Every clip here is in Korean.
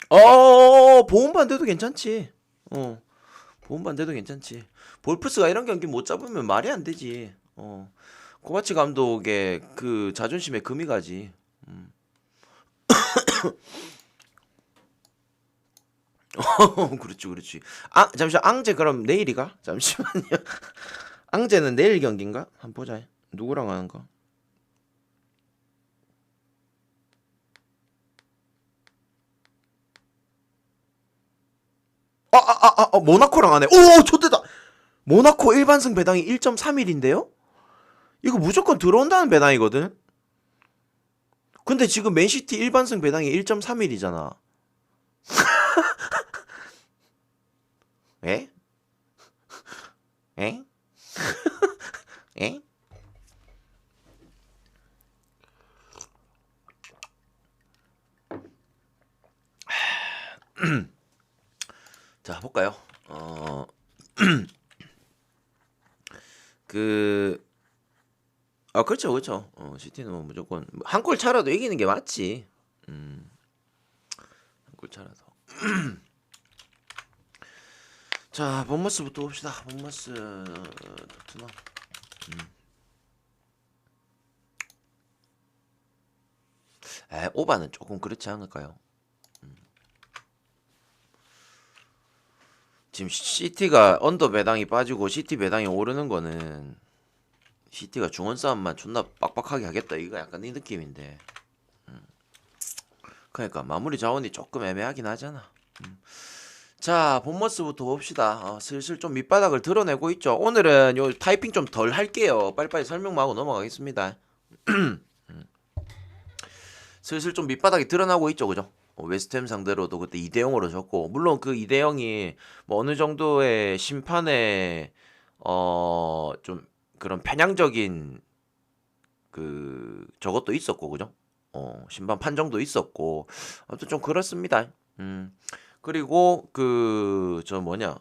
보험반대도 괜찮지. 어, 보험반대도 괜찮지. 볼프스가 이런 경기 못 잡으면 말이 안 되지. 코바치 감독의 그 자존심에 금이 가지. 그렇지, 그렇지. 잠시만, 앙제 그럼 내일이가? 잠시만요. 앙제는 내일 경기인가? 한번 보자. 누구랑 하는가? 모나코랑 하네. 오, 좋대다. 모나코 일반승 배당이 1.31인데요? 이거 무조건 들어온다는 배당이거든? 근데 지금 맨시티 일반승 배당이 1.31이잖아. 에? 에? 에? 자, 볼까요? 그, 그렇죠, 그렇죠. 시티는 뭐 무조건 한 골 차라도 이기는 게 맞지. 한 골 차라도. 자, 본머스부터 봅시다. 본머스 토트넘. 오바는 조금 그렇지 않을까요? 지금 시티가 언더 배당이 빠지고 시티 배당이 오르는 거는 시티가 중원 싸움만 존나 빡빡하게 하겠다 이거 약간 이 느낌인데. 그러니까 마무리 자원이 조금 애매하긴 하잖아. 자, 본머스부터 봅시다. 슬슬 좀 밑바닥을 드러내고 있죠. 오늘은 요 타이핑 좀 덜 할게요. 빨리빨리 설명만 하고 넘어가겠습니다. 슬슬 좀 밑바닥이 드러나고 있죠, 그죠? 웨스트햄 상대로도 그때 2대 0으로 졌고, 물론 그 2대 0이 뭐 어느 정도의 심판의 좀 그런 편향적인 저것도 있었고, 그죠? 심판 판정도 있었고, 아무튼 좀 그렇습니다. 그리고 저 뭐냐,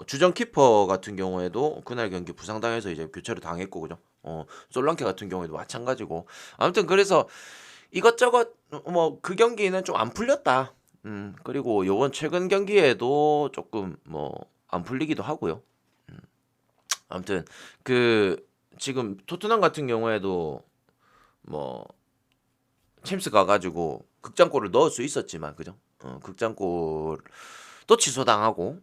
주전 키퍼 같은 경우에도 그날 경기 부상당해서 이제 교체를 당했고, 그죠? 솔랑케 같은 경우에도 마찬가지고. 아무튼 그래서 이것저것 뭐 그 경기는 좀 안 풀렸다. 그리고 요번 최근 경기에도 조금 뭐 안 풀리기도 하고요. 아무튼 그 지금 토트넘 같은 경우에도 뭐 챔스 가가지고 극장골을 넣을 수 있었지만 그죠? 극장골 또 취소당하고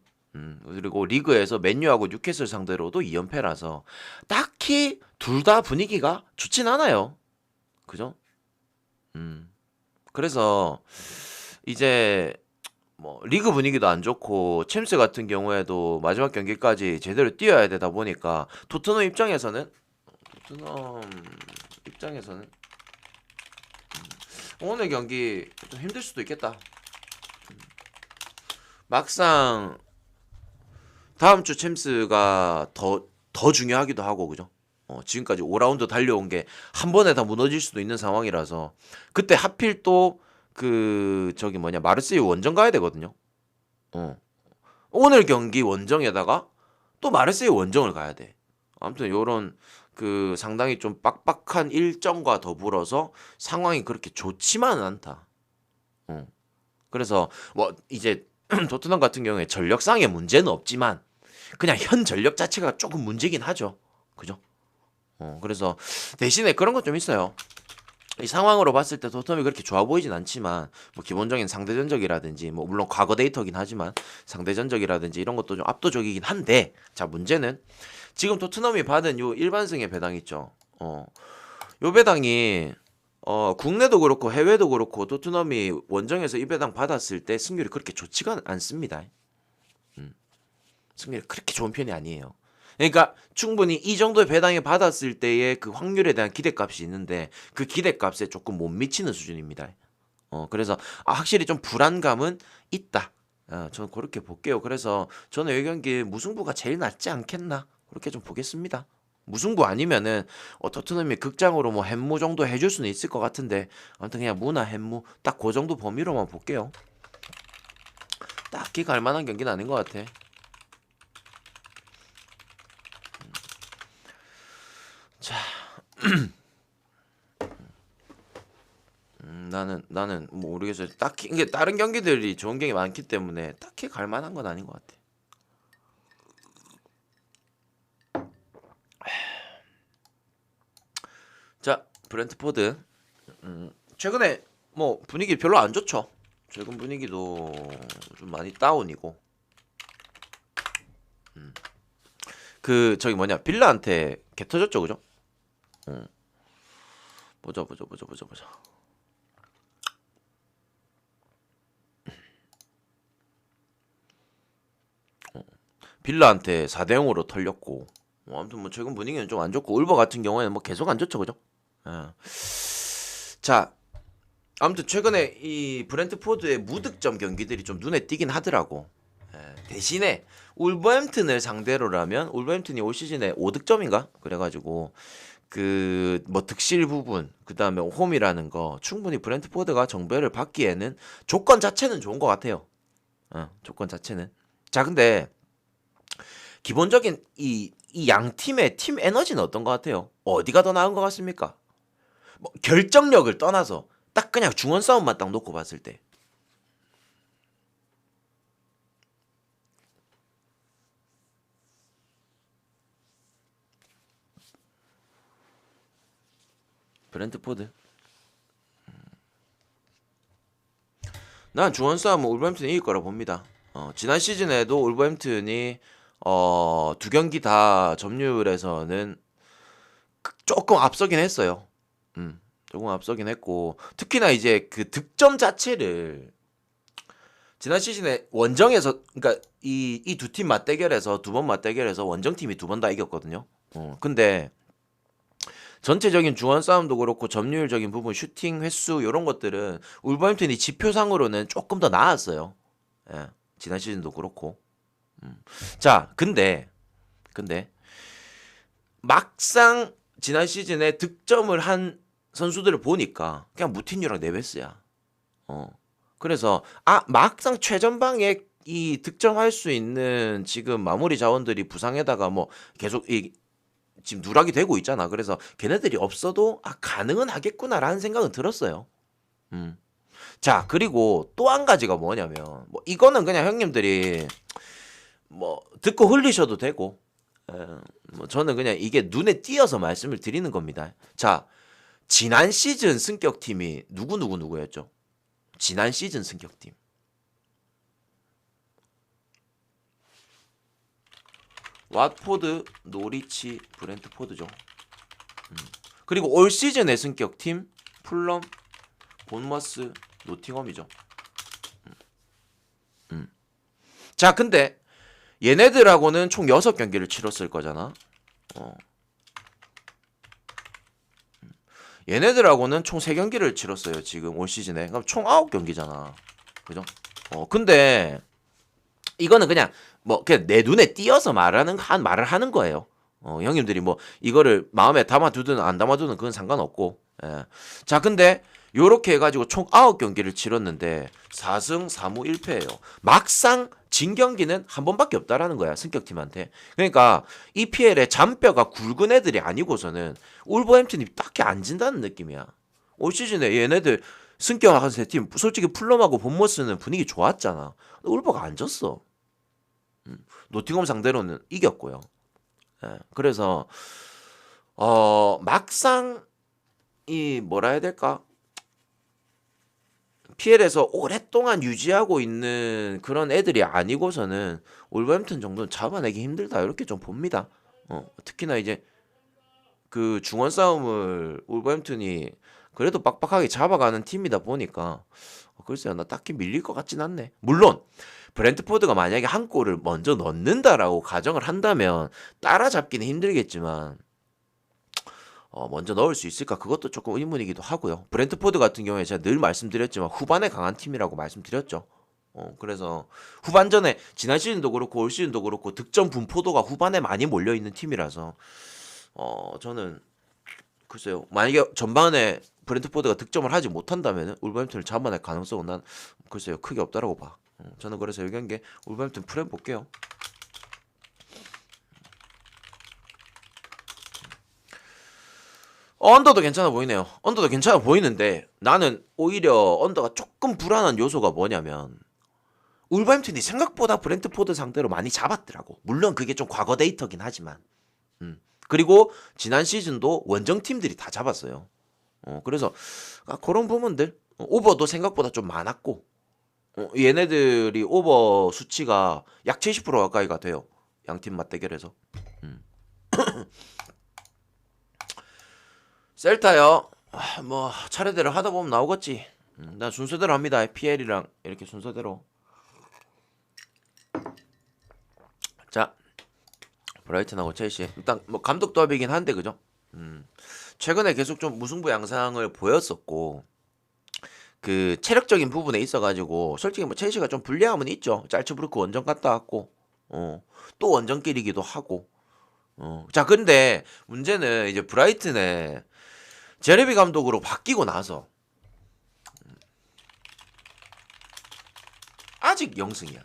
그리고 리그에서 맨유하고 뉴캐슬 상대로도 2연패라서 딱히 둘 다 분위기가 좋진 않아요. 그죠? 음. 그래서 이제 뭐 리그 분위기도 안 좋고 챔스 같은 경우에도 마지막 경기까지 제대로 뛰어야 되다 보니까 토트넘 입장에서는 오늘 경기 좀 힘들 수도 있겠다. 막상 다음 주 챔스가 더 중요하기도 하고 그죠? 지금까지 5라운드 달려온 게 한 번에 다 무너질 수도 있는 상황이라서 그때 하필 또 저기 뭐냐 마르세유 원정 가야 되거든요. 어. 오늘 경기 원정에다가 또 마르세유 원정을 가야 돼. 아무튼 요런 상당히 좀 빡빡한 일정과 더불어서 상황이 그렇게 좋지만은 않다. 어. 그래서 뭐 이제 토트넘 같은 경우에 전력상의 문제는 없지만 그냥 현 전력 자체가 조금 문제긴 하죠. 그죠? 그래서 대신에 그런 것 좀 있어요. 이 상황으로 봤을 때 토트넘이 그렇게 좋아 보이진 않지만 뭐 기본적인 상대 전적이라든지 뭐 물론 과거 데이터긴 하지만 상대 전적이라든지 이런 것도 좀 압도적이긴 한데 자 문제는 지금 토트넘이 받은 요 일반승의 배당 있죠. 요 배당이 국내도 그렇고 해외도 그렇고 토트넘이 원정에서 이 배당 받았을 때 승률이 그렇게 좋지가 않습니다. 승률이 그렇게 좋은 편이 아니에요. 그러니까 충분히 이 정도의 배당을 받았을 때의 그 확률에 대한 기대값이 있는데 그 기대값에 조금 못 미치는 수준입니다. 그래서 확실히 좀 불안감은 있다. 저는 그렇게 볼게요. 그래서 저는 이 경기 무승부가 제일 낫지 않겠나 그렇게 좀 보겠습니다. 무승부 아니면은 토트넘이 극장으로 뭐 햄무 정도 해줄 수는 있을 것 같은데 아무튼 그냥 무나 햄무 딱 그 정도 범위로만 볼게요. 딱히 갈만한 경기는 아닌 것 같아. 자, 나는 뭐 모르겠어요. 딱히 이게 다른 경기들이 좋은 경기 많기 때문에 딱히 갈 만한 건 아닌 것 같아. 자, 브렌트포드. 최근에 뭐 분위기 별로 안 좋죠. 최근 분위기도 좀 많이 다운이고. 그 저기 뭐냐 빌라한테 개 터졌죠, 그죠? 보자. 빌라한테 4대 0으로 털렸고. 아무튼 뭐 최근 분위기는 좀 안 좋고 울버 같은 경우에는 뭐 계속 안 좋죠, 그죠? 예. 자, 아무튼 최근에 이 브렌트포드의 무득점 경기들이 좀 눈에 띄긴 하더라고. 대신에 울버햄튼을 상대로라면 울버햄튼이 올 시즌에 5득점인가? 그래가지고 그 뭐 득실 부분 그다음에 홈이라는 거 충분히 브렌트포드가 정배를 받기에는 조건 자체는 좋은 것 같아요. 조건 자체는. 자, 근데 기본적인 이 양 팀의 팀 에너지는 어떤 것 같아요? 어디가 더 나은 것 같습니까? 뭐 결정력을 떠나서 딱 그냥 중원 싸움만 딱 놓고 봤을 때 브렌트포드. 난 중원 싸움은 울버햄튼이 이길 거라 봅니다. 지난 시즌에도 울버햄튼이 두 경기 다 점유율에서는 조금 앞서긴 했어요. 조금 앞서긴 했고 특히나 이제 그 득점 자체를 지난 시즌에 원정에서 그러니까 이 두 팀 맞대결에서 두 번 맞대결에서 원정 팀이 두 번 다 이겼거든요. 근데 전체적인 중원 싸움도 그렇고 점유율적인 부분, 슈팅 횟수 이런 것들은 울버햄튼이 지표상으로는 조금 더 나았어요. 예, 지난 시즌도 그렇고. 자, 근데 막상 지난 시즌에 득점을 한 선수들을 보니까 그냥 무틴유랑 네베스야. 그래서 막상 최전방에 이 득점할 수 있는 지금 마무리 자원들이 부상에다가 뭐 계속 이 지금 누락이 되고 있잖아. 그래서 걔네들이 없어도 가능은 하겠구나라는 생각은 들었어요. 자, 그리고 또 한 가지가 뭐냐면 뭐 이거는 그냥 형님들이 뭐 듣고 흘리셔도 되고 뭐 저는 그냥 이게 눈에 띄어서 말씀을 드리는 겁니다. 자, 지난 시즌 승격팀이 누구였죠? 지난 시즌 승격팀. 왓포드, 노리치, 브렌트포드죠. 그리고 올 시즌의 승격팀 풀럼, 본머스, 노팅엄이죠. 자, 근데 얘네들하고는 총 6경기를 치렀을 거잖아. 얘네들하고는 총 3경기를 치렀어요. 지금 올 시즌에. 그럼 총 9경기잖아. 그죠? 근데 이거는 그냥 뭐 그냥 내 눈에 띄어서 말을 하는 거예요. 형님들이 뭐 이거를 마음에 담아두든 안 담아두든 그건 상관없고. 예. 자, 근데 요렇게 해가지고 총 9경기를 치렀는데 4승 4무 1패예요. 막상 진 경기는 한 번밖에 없다라는 거야, 승격팀한테. 그러니까 EPL의 잔뼈가 굵은 애들이 아니고서는 울버햄튼이 딱히 안 진다는 느낌이야. 올 시즌에 얘네들 승격한 세 팀 솔직히 풀럼하고 본머스는 분위기 좋았잖아. 울버가 안 졌어. 노팅엄 상대로는 이겼고요. 예, 그래서 막상 이 뭐라 해야 될까? PL에서 오랫동안 유지하고 있는 그런 애들이 아니고서는 울버햄튼 정도는 잡아내기 힘들다 이렇게 좀 봅니다. 특히나 이제 그 중원 싸움을 울버햄튼이 그래도 빡빡하게 잡아가는 팀이다 보니까 글쎄요, 나 딱히 밀릴 것 같진 않네. 물론 브렌트포드가 만약에 한 골을 먼저 넣는다라고 가정을 한다면 따라잡기는 힘들겠지만 먼저 넣을 수 있을까? 그것도 조금 의문이기도 하고요. 브렌트포드 같은 경우에 제가 늘 말씀드렸지만 후반에 강한 팀이라고 말씀드렸죠. 그래서 후반전에 지난 시즌도 그렇고 올 시즌도 그렇고 득점 분포도가 후반에 많이 몰려 있는 팀이라서 저는 글쎄요. 만약에 전반에 브렌트포드가 득점을 하지 못한다면 울버햄튼을 잡아낼 가능성은 난 글쎄요 크게 없다라고 봐. 저는 그래서 여기 한게 울버햄튼 프레임 볼게요. 언더도 괜찮아 보이네요. 언더도 괜찮아 보이는데 나는 오히려 언더가 조금 불안한 요소가 뭐냐면 울버햄튼이 생각보다 브렌트포드 상대로 많이 잡았더라고. 물론 그게 좀 과거 데이터긴 하지만. 그리고 지난 시즌도 원정 팀들이 다 잡았어요. 그래서 그런 부분들 오버도 생각보다 좀 많았고 얘네들이 오버 수치가 약 70% 가까이가 돼요. 양팀 맞대결에서. 셀타요. 뭐 차례대로 하다 보면 나오겠지. 난 순서대로 합니다. PL이랑 이렇게 순서대로. 자, 브라이튼하고 첼시. 일단 뭐 감독 더비긴 한데 그죠? 최근에 계속 좀 무승부 양상을 보였었고 그 체력적인 부분에 있어가지고 솔직히 뭐 첼시가 좀 불리함은 있죠. 짤츠부르크 원정 갔다 왔고 또 원정길이기도 하고 자 근데 문제는 이제 브라이튼에 제레비 감독으로 바뀌고 나서 아직 영승이야.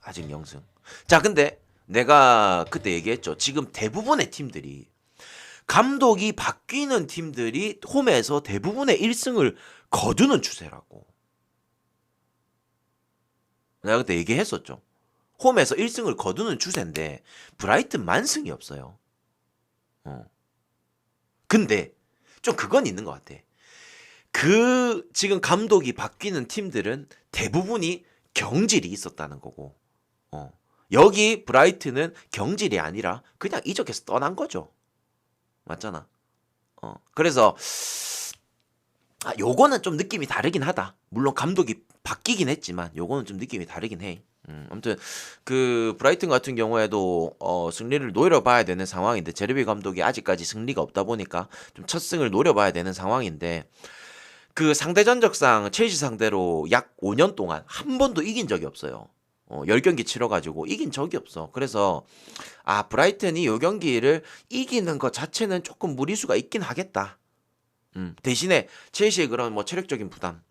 아직 영승. 자 근데 내가 그때 얘기했죠. 지금 대부분의 팀들이 감독이 바뀌는 팀들이 홈에서 대부분의 1승을 거두는 추세라고. 내가 그때 얘기했었죠. 홈에서 1승을 거두는 추세인데 브라이튼 만승이 없어요. 근데 좀 그건 있는 것 같아. 그 지금 감독이 바뀌는 팀들은 대부분이 경질이 있었다는 거고 여기 브라이튼은 경질이 아니라 그냥 이적해서 떠난 거죠. 맞잖아. 그래서 요거는 좀 느낌이 다르긴 하다. 물론 감독이 바뀌긴 했지만 요거는 좀 느낌이 다르긴 해. 아무튼 그 브라이튼 같은 경우에도 승리를 노려봐야 되는 상황인데 제르비 감독이 아직까지 승리가 없다 보니까 좀 첫 승을 노려봐야 되는 상황인데 그 상대 전적상 첼시 상대로 약 5년 동안 한 번도 이긴 적이 없어요. 10경기 치러가지고 이긴 적이 없어. 그래서 브라이튼이 요 경기를 이기는 것 자체는 조금 무리수가 있긴 하겠다. 대신에 첼시의 그런 뭐 체력적인 부담,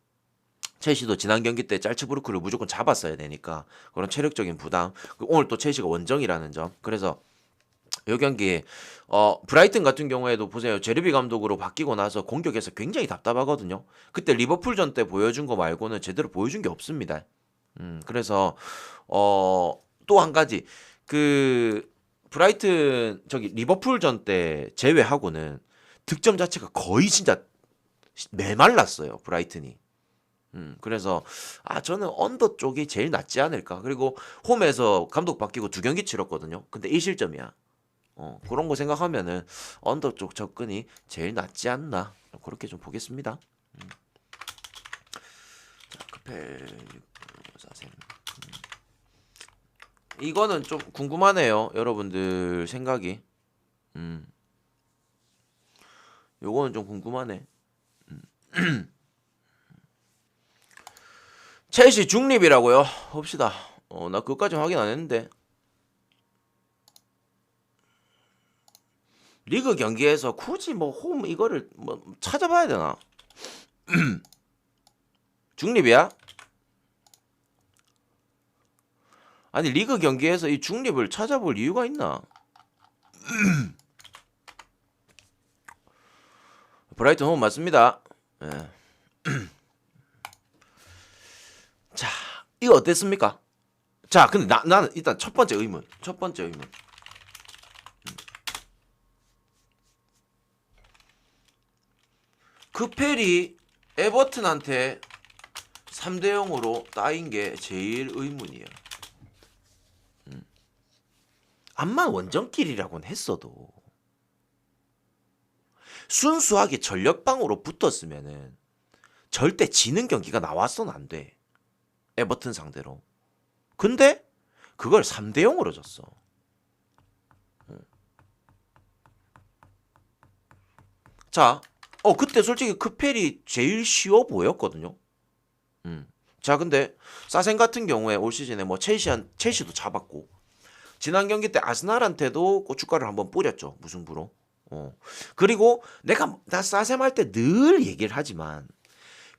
첼시도 지난 경기 때 짤츠부르크를 무조건 잡았어야 되니까 그런 체력적인 부담, 오늘 또 첼시가 원정이라는 점. 그래서 요 경기에 브라이튼 같은 경우에도 보세요. 제르비 감독으로 바뀌고 나서 공격에서 굉장히 답답하거든요. 그때 리버풀전 때 보여준 거 말고는 제대로 보여준 게 없습니다. 그래서 또 한 가지 그 브라이튼 저기 리버풀전 때 제외하고는 득점 자체가 거의 진짜 메말랐어요. 브라이튼이. 그래서 저는 언더 쪽이 제일 낫지 않을까. 그리고 홈에서 감독 바뀌고 2경기 치렀거든요. 근데 1실점이야. 그런 거 생각하면은 언더 쪽 접근이 제일 낫지 않나. 그렇게 좀 보겠습니다. 자, 크펠 사셈. 이거는 좀 궁금하네요. 여러분들 생각이. 요거는 좀 궁금하네. 첼시 중립이라고요? 봅시다. 나 그것까지 확인 안 했는데. 리그 경기에서 굳이 뭐 홈 이거를 뭐 찾아봐야 되나? 중립이야? 아니 리그 경기에서 이 중립을 찾아볼 이유가 있나? 브라이튼 홈 맞습니다. 예. 자, 이거 어땠습니까? 자, 근데 나는 일단 첫 번째 의문. 크펠이 에버튼한테 3대 0으로 따인 게 제일 의문이에요. 암만 원정길이라고는 했어도 순수하게 전력방으로 붙었으면은 절대 지는 경기가 나왔어는 안 돼. 에버튼 상대로. 근데 그걸 3대 0으로 졌어. 자, 그때 솔직히 크펠이 제일 쉬워 보였거든요. 자, 근데 사생 같은 경우에 올 시즌에 뭐 첼시도 잡았고 지난 경기 때 아스날한테도 고춧가루를 한번 뿌렸죠. 무승부로. 그리고 나 사셈 할 때 늘 얘기를 하지만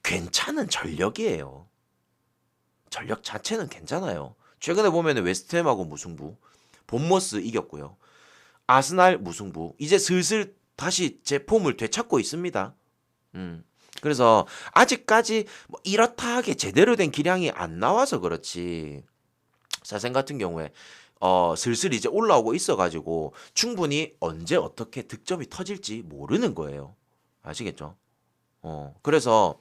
괜찮은 전력이에요. 전력 자체는 괜찮아요. 최근에 보면 웨스트햄하고 무승부, 본머스 이겼고요. 아스날 무승부. 이제 슬슬 다시 제 폼을 되찾고 있습니다. 그래서 아직까지 뭐 이렇다 하게 제대로 된 기량이 안 나와서 그렇지. 사생 같은 경우에 슬슬 이제 올라오고 있어가지고 충분히 언제 어떻게 득점이 터질지 모르는 거예요. 아시겠죠? 그래서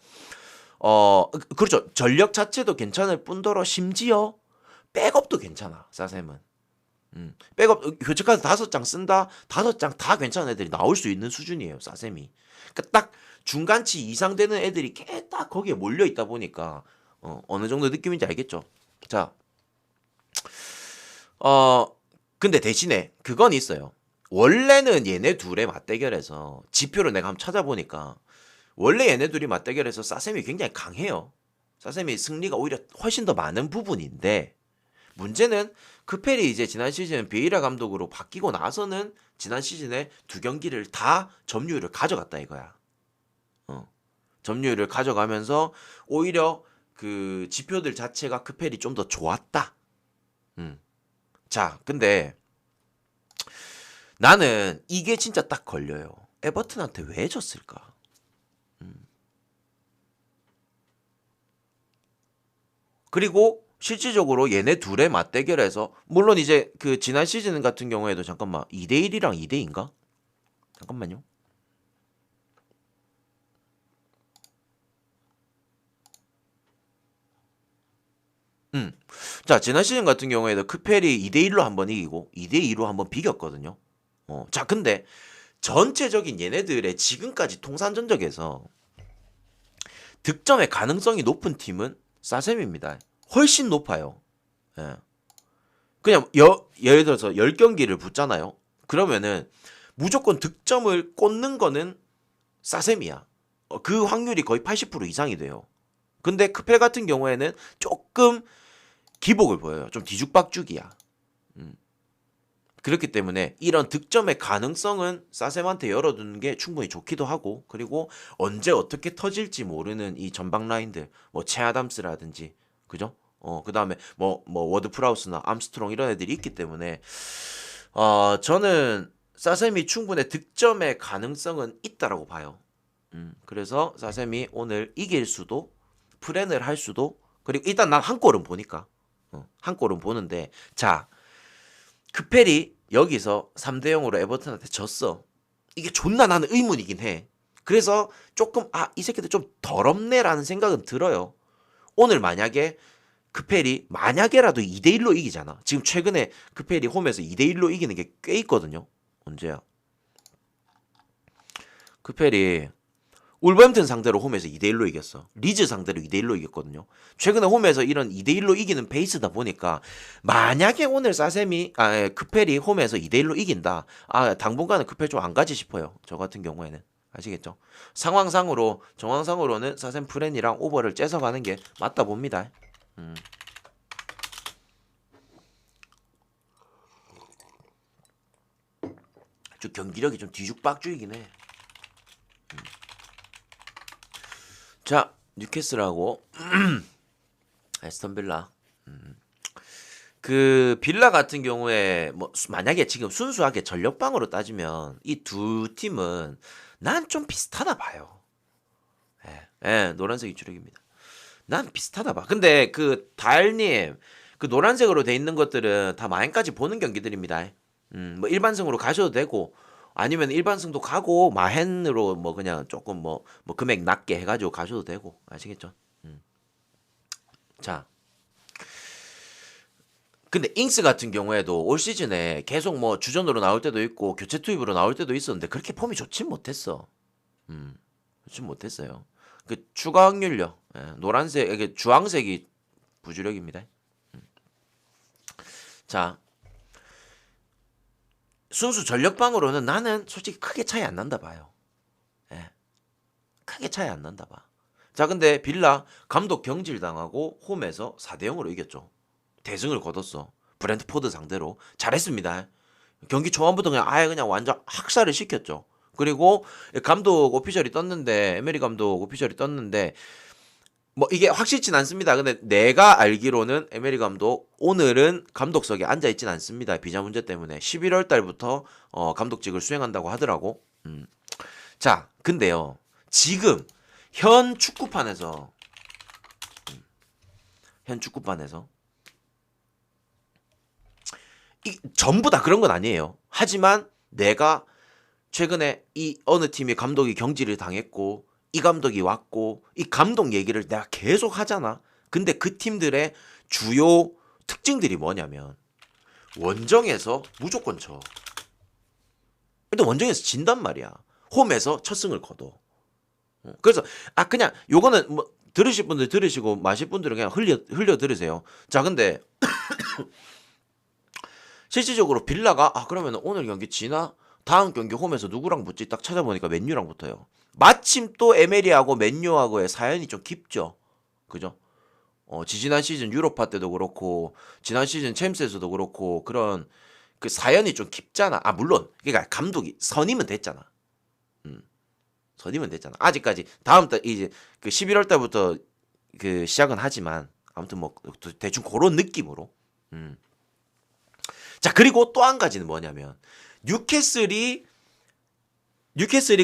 그렇죠. 전력 자체도 괜찮을 뿐더러 심지어 백업도 괜찮아. 사셈은. 백업 교체카드 5장 쓴다. 5장 다 괜찮은 애들이 나올 수 있는 수준이에요. 사셈이. 그러니까 딱 중간치 이상 되는 애들이 딱 거기에 몰려 있다 보니까 어느 정도 느낌인지 알겠죠? 자, 근데 대신에 그건 있어요. 원래는 얘네 둘의 맞대결에서 지표를 내가 한번 찾아보니까 원래 얘네 둘이 맞대결에서 사셈이 굉장히 강해요. 사셈이 승리가 오히려 훨씬 더 많은 부분인데 문제는 크펠이 이제 지난 시즌 비에이라 감독으로 바뀌고 나서는 지난 시즌에 2경기를 다 점유율을 가져갔다 이거야. 점유율을 가져가면서 오히려 그 지표들 자체가 크펠이 좀 더 좋았다. 자, 근데 나는 이게 진짜 딱 걸려요. 에버튼한테 왜 졌을까? 그리고 실질적으로 얘네 둘의 맞대결에서 물론 이제 그 지난 시즌 같은 경우에도 잠깐만 2대1이랑 2대2인가? 잠깐만요. 자, 지난 시즌 같은 경우에도 크펠이 2대1로 한번 이기고 2대2로 한번 비겼거든요. 자, 근데 전체적인 얘네들의 지금까지 통산 전적에서 득점의 가능성이 높은 팀은 사셈입니다. 훨씬 높아요. 예. 그냥 예를 들어서 10경기를 붙잖아요. 그러면은 무조건 득점을 꽂는 거는 사셈이야. 그 확률이 거의 80% 이상이 돼요. 근데 크펠 같은 경우에는 조금 기복을 보여요. 좀 뒤죽박죽이야. 그렇기 때문에 이런 득점의 가능성은 사셈한테 열어두는 게 충분히 좋기도 하고 그리고 언제 어떻게 터질지 모르는 이 전방 라인들 뭐 체아담스라든지 그죠? 그 다음에 뭐 워드 프라우스나 암스트롱 이런 애들이 있기 때문에 저는 사셈이 충분히 득점의 가능성은 있다라고 봐요. 그래서 사셈이 오늘 이길 수도 프렌을 할 수도 그리고 일단 난 한 골은 보니까 한 골은 보는데 자 크펠이 여기서 3대0으로 에버튼한테 졌어. 이게 존나 나는 의문이긴 해. 그래서 조금 이 새끼들 좀 더럽네라는 생각은 들어요. 오늘 만약에 크펠이 만약에라도 2대1로 이기잖아. 지금 최근에 크펠이 홈에서 2대1로 이기는 게 꽤 있거든요. 언제야? 크펠이 울버햄튼 상대로 홈에서 2대1로 이겼어. 리즈 상대로 2대1로 이겼거든요. 최근에 홈에서 이런 2대1로 이기는 페이스다 보니까 만약에 오늘 크펠이 홈에서 2대1로 이긴다. 당분간은 크펠 좀 안 가지 싶어요. 저 같은 경우에는. 아시겠죠? 정황상으로는 사셈 프렌이랑 오버를 째서 가는 게 맞다 봅니다. 좀 경기력이 좀 뒤죽박죽이긴 해. 자, 뉴캐슬하고 에스턴 빌라. 그 빌라 같은 경우에 뭐 만약에 지금 순수하게 전력방으로 따지면 이 두 팀은 난 좀 비슷하다 봐요. 예, 노란색이 주력입니다. 난 비슷하다 봐. 근데 그 달님 그 노란색으로 돼 있는 것들은 다 마행까지 보는 경기들입니다. 뭐 일반승으로 가셔도 되고 아니면 일반승도 가고 마헨으로 뭐 그냥 조금 뭐 금액 낮게 해가지고 가셔도 되고 아시겠죠? 자, 근데 잉스 같은 경우에도 올 시즌에 계속 뭐 주전으로 나올 때도 있고 교체 투입으로 나올 때도 있었는데 그렇게 폼이 좋진 못했어. 좋진 못했어요. 그 추가 확률요. 노란색, 이게 주황색이 부주력입니다. 자, 순수 전력방으로는 나는 솔직히 크게 차이 안 난다 봐요. 크게 차이 안 난다 봐. 자, 근데 빌라 감독 경질당하고 홈에서 4대0으로 이겼죠. 대승을 거뒀어. 브랜트포드 상대로 잘했습니다. 경기 초반부터 그냥 아예 그냥 완전 학살을 시켰죠. 그리고 감독 오피셜이 떴는데 에메리 감독 오피셜이 떴는데 뭐 이게 확실치는 않습니다. 근데 내가 알기로는 에메리 감독 오늘은 감독석에 앉아 있진 않습니다. 비자 문제 때문에 11월 달부터 감독직을 수행한다고 하더라고. 자, 근데요. 지금 현 축구판에서 이 전부 다 그런 건 아니에요. 하지만 내가 최근에 이 어느 팀의 감독이 경질을 당했고 이 감독이 왔고 이 감독 얘기를 내가 계속 하잖아. 근데 그 팀들의 주요 특징들이 뭐냐면 원정에서 무조건 져. 일단 원정에서 진단 말이야. 홈에서 첫 승을 거둬. 그래서 그냥 요거는 뭐 들으실 분들 들으시고 마실 분들은 그냥 흘려 들으세요. 자, 근데 실질적으로 빌라가 그러면 오늘 경기 지나 다음 경기 홈에서 누구랑 붙지 딱 찾아보니까 맨유랑 붙어요. 마침 또 에메리하고 맨유하고의 사연이 좀 깊죠. 그죠? 지지난 시즌 유로파 때도 그렇고 지난 시즌 챔스에서도 그렇고 그런 그 사연이 좀 깊잖아. 물론 그러니까 감독이 선임은 됐잖아. 선임은 됐잖아. 아직까지 다음 달 이제 그 11월 달부터 그 시작은 하지만 아무튼 뭐 대충 그런 느낌으로. 자, 그리고 또 한 가지는 뭐냐면 뉴캐슬이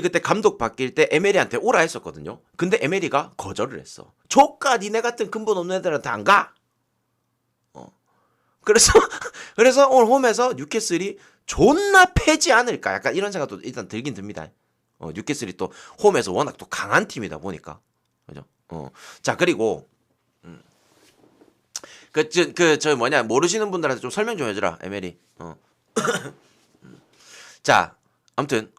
그때 감독 바뀔 때 에메리한테 오라 했었거든요. 근데 에메리가 거절을 했어. 조카 니네 같은 근본 없는 애들한테 안 가. 그래서 그래서 오늘 홈에서 뉴캐슬이 존나 패지 않을까 약간 이런 생각도 일단 들긴 듭니다. 뉴캐슬이 또 홈에서 워낙 또 강한 팀이다 보니까 그죠? 자, 그리고 저 뭐냐 모르시는 분들한테 좀 설명 좀 해주라 에메리. 자, 아무튼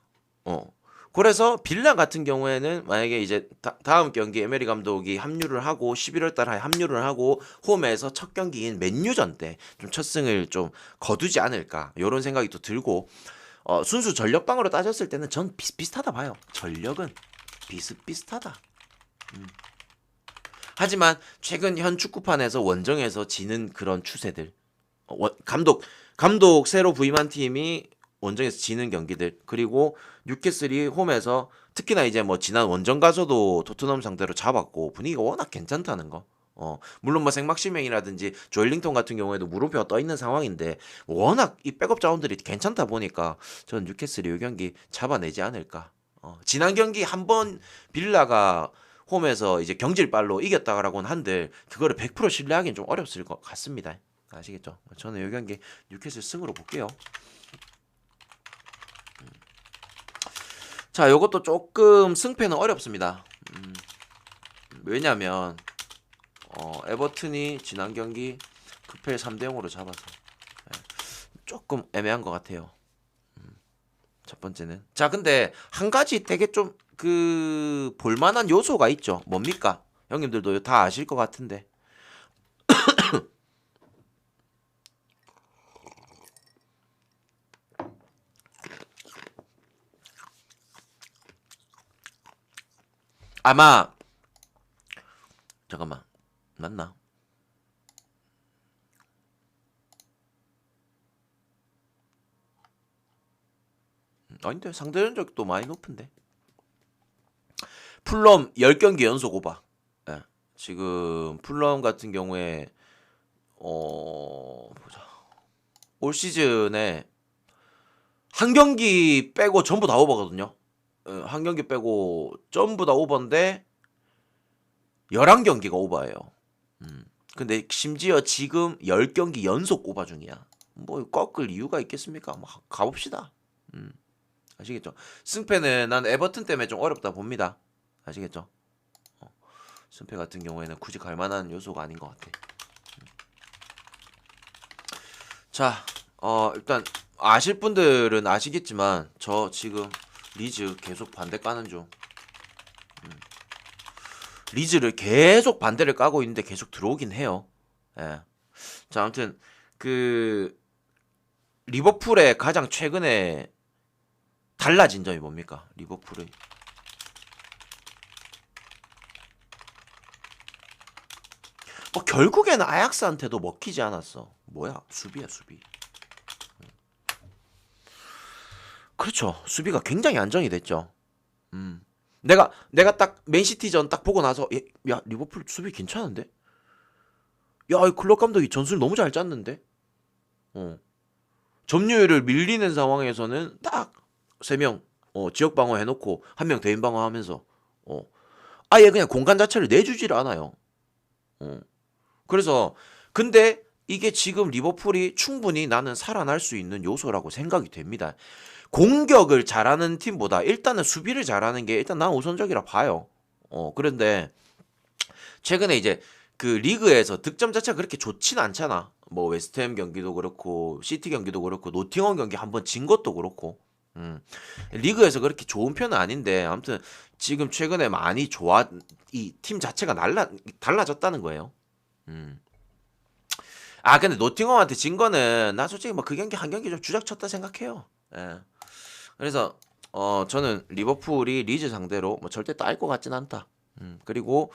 그래서 빌라 같은 경우에는 만약에 이제 다음 경기 에메리 감독이 합류를 하고 11월 달에 합류를 하고 홈에서 첫 경기인 맨유전 때 좀 첫 승을 좀 거두지 않을까 이런 생각이 또 들고 순수 전력방으로 따졌을 때는 전 비슷비슷하다 봐요. 전력은 비슷비슷하다. 하지만 최근 현 축구판에서 원정에서 지는 그런 추세들 감독 새로 부임한 팀이 원정에서 지는 경기들 그리고 뉴캐슬이 홈에서 특히나 이제 뭐 지난 원정 가서도 토트넘 상대로 잡았고 분위기가 워낙 괜찮다는 거. 물론 뭐 생막시맹이라든지 조엘링턴 같은 경우에도 물음표가 떠 있는 상황인데 워낙 이 백업 자원들이 괜찮다 보니까 저는 뉴캐슬이 이 경기 잡아내지 않을까. 지난 경기 한 번 빌라가 홈에서 이제 경질발로 이겼다라고는 한들 그거를 100% 신뢰하기는 좀 어렵을 것 같습니다. 아시겠죠? 저는 이 경기 뉴캐슬 승으로 볼게요. 자, 요것도 조금 승패는 어렵습니다. 왜냐면 에버튼이 지난 경기 급해 3대 0으로 잡아서 조금 애매한 것 같아요. 첫 번째는. 자, 근데 한 가지 되게 좀 그 볼만한 요소가 있죠. 뭡니까? 형님들도 다 아실 것 같은데. 아마 잠깐만 맞나? 아닌데 상대 전적도 많이 높은데. 풀럼 10경기 연속 오바. 예. 지금 풀럼 같은 경우에 보자. 올 시즌에 한 경기 빼고 전부 다 오버거든요. 한 경기 빼고 전부 다 오버인데 11경기가 오버예요. 근데 심지어 지금 10경기 연속 오버 중이야. 뭐 꺾을 이유가 있겠습니까? 뭐 가봅시다. 아시겠죠? 승패는 난 에버튼 때문에 좀 어렵다 봅니다. 아시겠죠? 승패 같은 경우에는 굳이 갈 만한 요소가 아닌 것 같아. 자, 일단 아실 분들은 아시겠지만 저 지금 리즈 계속 반대 까는 중. 리즈를 계속 반대를 까고 있는데 계속 들어오긴 해요. 예. 자, 아무튼 그 리버풀의 가장 최근에 달라진 점이 뭡니까? 리버풀의 결국에는 아약스한테도 먹히지 않았어. 뭐야? 수비야, 수비. 그렇죠. 수비가 굉장히 안정이 됐죠. 내가 딱 맨시티전 딱 보고 나서 야, 리버풀 수비 괜찮은데? 야, 이 클럽 감독이 전술 너무 잘 짰는데? 점유율을 밀리는 상황에서는 딱 3명 지역 방어 해놓고 한 명 대인 방어하면서 아예 그냥 공간 자체를 내주질 않아요. 그래서 근데 이게 지금 리버풀이 충분히 나는 살아날 수 있는 요소라고 생각이 됩니다. 공격을 잘하는 팀보다 일단은 수비를 잘하는 게 일단 난 우선적이라 봐요. 그런데 최근에 이제 그 리그에서 득점 자체가 그렇게 좋진 않잖아. 뭐 웨스트햄 경기도 그렇고 시티 경기도 그렇고 노팅엄 경기 한번 진 것도 그렇고. 리그에서 그렇게 좋은 편은 아닌데 아무튼 지금 최근에 많이 이 팀 자체가 달라졌다는 거예요. 근데 노팅엄한테 진 거는 나 솔직히 뭐 그 경기 한 경기 좀 주작쳤다 생각해요. 예. 그래서 저는 리버풀이 리즈 상대로 뭐 절대 딸 것 같진 않다. 그리고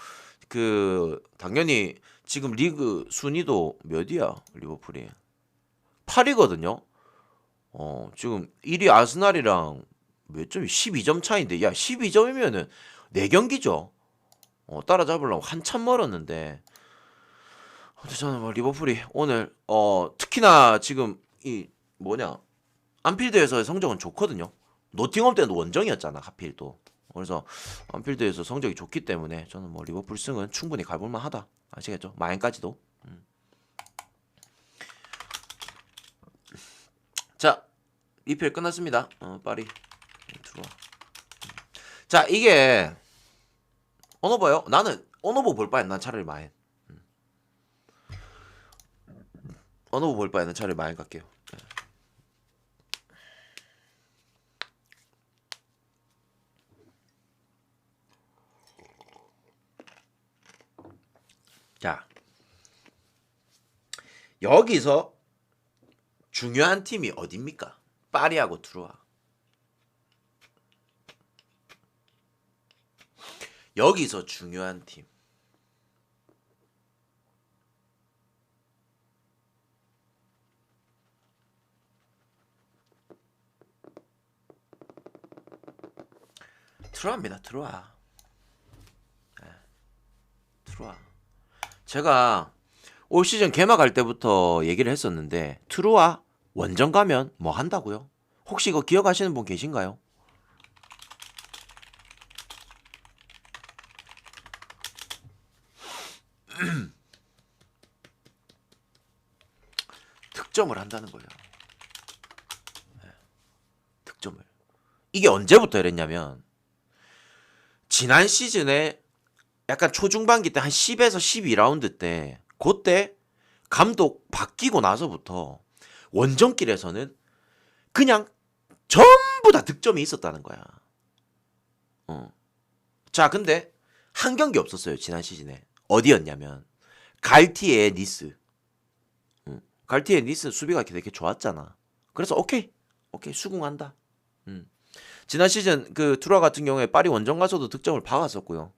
그 당연히 지금 리그 순위도 몇이야 리버풀이 8위거든요. 지금 1위 아스날이랑 몇 점이 12점 차인데 야 12점이면은 4경기죠. 따라잡으려면 한참 멀었는데 저는 뭐 리버풀이 오늘 특히나 지금 이 뭐냐 안필드에서의 성적은 좋거든요. 노팅엄 때는 원정이었잖아 하필 또. 그래서 안필드에서 성적이 좋기 때문에 저는 뭐 리버풀 승은 충분히 가볼만 하다. 아시겠죠? 마인까지도. 자, EPL 끝났습니다. 파리 들어와. 자, 이게 어노버요? 나는 어노버 볼 바엔 난 차라리 마인. 어노버 볼 바에는 차라리 마인 갈게요. 자, 여기서 중요한 팀이 어딥니까? 파리하고 들어와. 여기서 중요한 팀. 들어옵니다. 들어와. 들어와. 제가 올 시즌 개막할 때부터 얘기를 했었는데 트루아 원정 가면 뭐 한다고요? 혹시 이거 기억하시는 분 계신가요? 득점을 한다는 거예요. 득점을. 이게 언제부터 이랬냐면 지난 시즌에 약간 초중반기 때 한 10에서 12라운드 때 그때 감독 바뀌고 나서부터 원정길에서는 그냥 전부 다 득점이 있었다는 거야. 자, 근데 한 경기 없었어요. 지난 시즌에. 어디였냐면 갈티에 니스. 갈티에 니스 수비가 되게 좋았잖아. 그래서 오케이 수긍한다. 지난 시즌 그 투라 같은 경우에 파리 원정 가서도 득점을 박았었고요.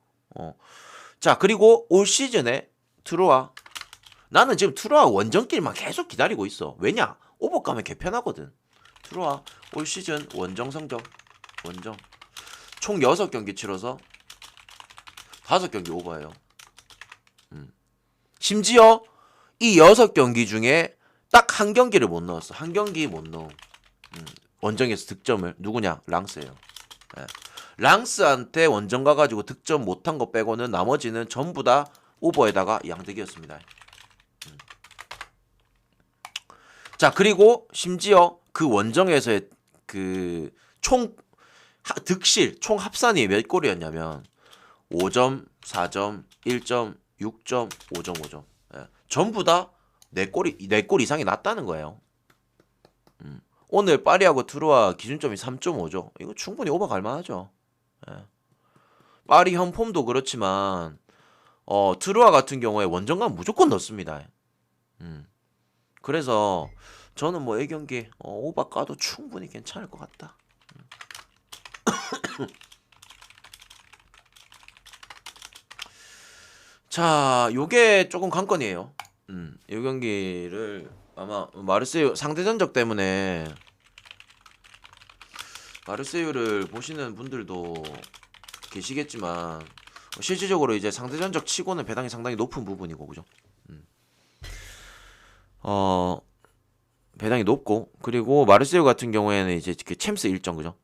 자, 그리고 올 시즌에 트루아 나는 지금 트루아 원정길만 계속 기다리고 있어. 왜냐? 오버 가면 개편하거든. 트루아 올 시즌 원정 성적 원정 총 6경기 치러서 5경기 오버예요. 심지어 이 6경기 중에 딱 한 경기를 못 넣었어. 한 경기 못 넣어. 원정에서 득점을 누구냐? 랑스예요. 예. 랑스한테 원정 가가지고 득점 못한 거 빼고는 나머지는 전부 다 오버에다가 양득이었습니다. 자, 그리고 심지어 그 원정에서의 그 총 득실 총 합산이 몇 골이었냐면 5점, 4점, 1점, 6점, 5점, 5점. 예. 전부 다 4골 이상이 났다는 거예요. 오늘 파리하고 트루아 기준점이 3.5죠. 이거 충분히 오버 갈만하죠. 예. 파리 현 폼도 그렇지만 트루아 같은 경우에 원정감 무조건 넣습니다. 그래서 저는 뭐 이 경기 오버 까도 충분히 괜찮을 것 같다. 자, 요게 조금 관건이에요. 이 경기를 아마 마르세유 상대 전적 때문에 마르세유를 보시는 분들도 계시겠지만 실질적으로 이제 상대 전적 치고는 배당이 상당히 높은 부분이고 그죠? 배당이 높고 그리고 마르세유 같은 경우에는 이제 그 챔스 일정 그죠?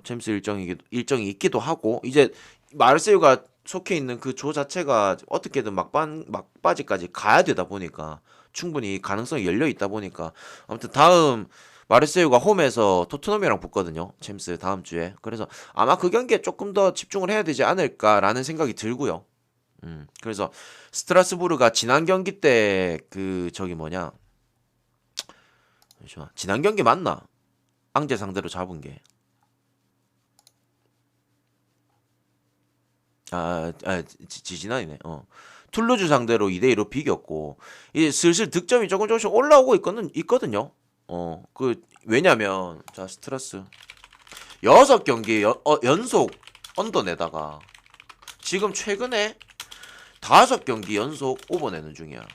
챔스 일정이 있기도 하고 이제 마르세유가 속해 있는 그 조 자체가 어떻게든 막바지까지 가야 되다 보니까 충분히 가능성이 열려 있다 보니까 아무튼 다음 마르세유가 홈에서 토트넘이랑 붙거든요. 챔스 다음 주에. 그래서 아마 그 경기에 조금 더 집중을 해야 되지 않을까라는 생각이 들고요. 그래서 스트라스부르가 지난 경기 때 그 저기 뭐냐? 잠시만. 지난 경기 맞나? 앙제 상대로 잡은 게. 지지난이네. 툴루즈 상대로 2대2로 비겼고 이제 슬슬 득점이 조금씩 올라오고 있거든요. 왜냐면 자, 스트라스 6경기 연속 언더 내다가 지금 최근에 5경기 연속 오버 내는 중이야.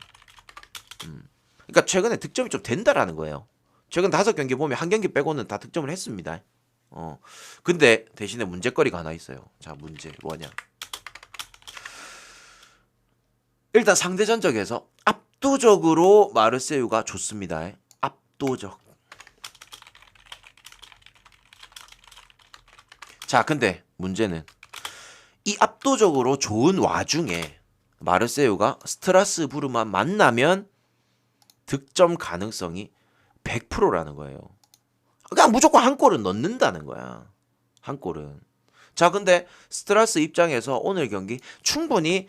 그러니까 최근에 득점이 좀 된다라는 거예요. 최근 5경기 보면 한 경기 빼고는 다 득점을 했습니다. 근데 대신에 문제거리가 하나 있어요. 자, 문제 뭐냐? 일단 상대 전적에서 압도적으로 마르세유가 좋습니다. 압도적. 자, 근데 문제는 이 압도적으로 좋은 와중에 마르세유가 스트라스부르만 만나면 득점 가능성이 100%라는 거예요. 그냥 무조건 한 골은 넣는다는 거야. 한 골은. 자, 근데 스트라스 입장에서 오늘 경기 충분히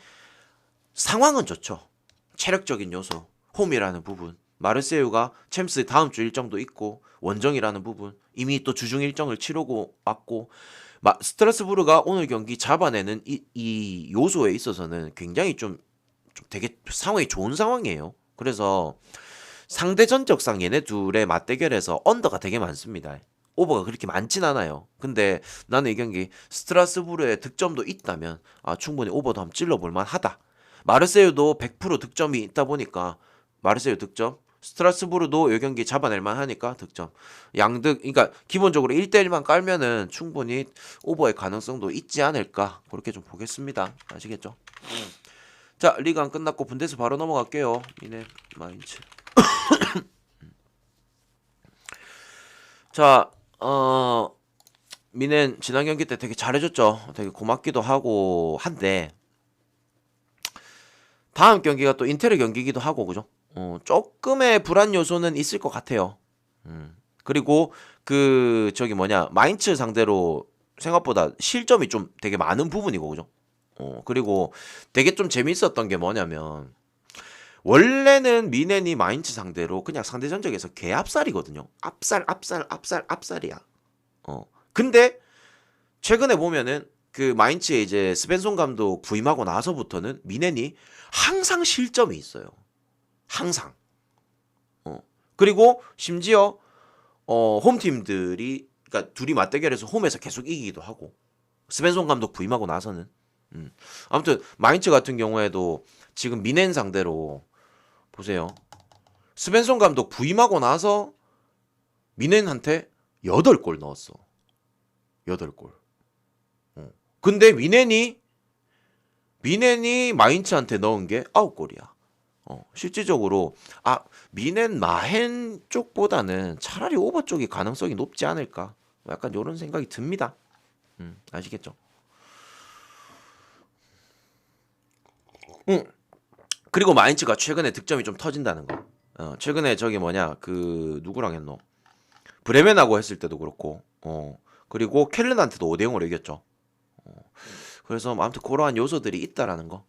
상황은 좋죠. 체력적인 요소, 홈이라는 부분, 마르세유가 챔스 다음 주 일정도 있고 원정이라는 부분, 이미 또 주중 일정을 치르고 왔고 스트라스부르가 오늘 경기 잡아내는 이 요소에 있어서는 굉장히 좀 되게 상황이 좋은 상황이에요. 그래서 상대 전적상 얘네 둘의 맞대결에서 언더가 되게 많습니다. 오버가 그렇게 많진 않아요. 근데 나는 이 경기 스트라스부르의 득점도 있다면 충분히 오버도 한번 찔러볼 만하다. 마르세유도 100% 득점이 있다 보니까 마르세유 득점, 스트라스부르도 이 경기 잡아낼 만하니까 득점. 양득, 그러니까 기본적으로 1대1만 깔면은 충분히 오버의 가능성도 있지 않을까 그렇게 좀 보겠습니다. 아시겠죠? 자, 리그 안 끝났고 분데스 바로 넘어갈게요. 미넨 마인츠. 자, 미넨 지난 경기 때 되게 잘해줬죠. 되게 고맙기도 하고 한데 다음 경기가 또 인테르 경기이기도 하고 그죠? 조금의 불안 요소는 있을 것 같아요. 그리고 그 저기 뭐냐 마인츠 상대로 생각보다 실점이 좀 되게 많은 부분이고 그죠? 그리고 되게 좀 재밌었던 게 뭐냐면 원래는 미넨이 마인츠 상대로 그냥 상대 전적에서 개압살이거든요. 압살이야. 근데 최근에 보면은 그 마인츠에 이제 스벤손 감독 부임하고 나서부터는 미넨이 항상 실점이 있어요. 항상. 그리고 심지어 홈팀들이 그러니까 둘이 맞대결해서 홈에서 계속 이기기도 하고 스벤손 감독 부임하고 나서는 아무튼 마인츠 같은 경우에도 지금 미넨 상대로 보세요. 스벤손 감독 부임하고 나서 미넨한테 8골 넣었어. 8골. 근데 미넨이 마인츠한테 넣은 게 9골이야. 실질적으로 미넨 마헨 쪽보다는 차라리 오버 쪽이 가능성이 높지 않을까. 약간 이런 생각이 듭니다. 아시겠죠? 그리고 마인츠가 최근에 득점이 좀 터진다는 거. 최근에 저기 뭐냐 그 누구랑 했노? 브레멘하고 했을 때도 그렇고. 그리고 켈른한테도 5대0으로 이겼죠. 그래서 아무튼 그러한 요소들이 있다라는 거.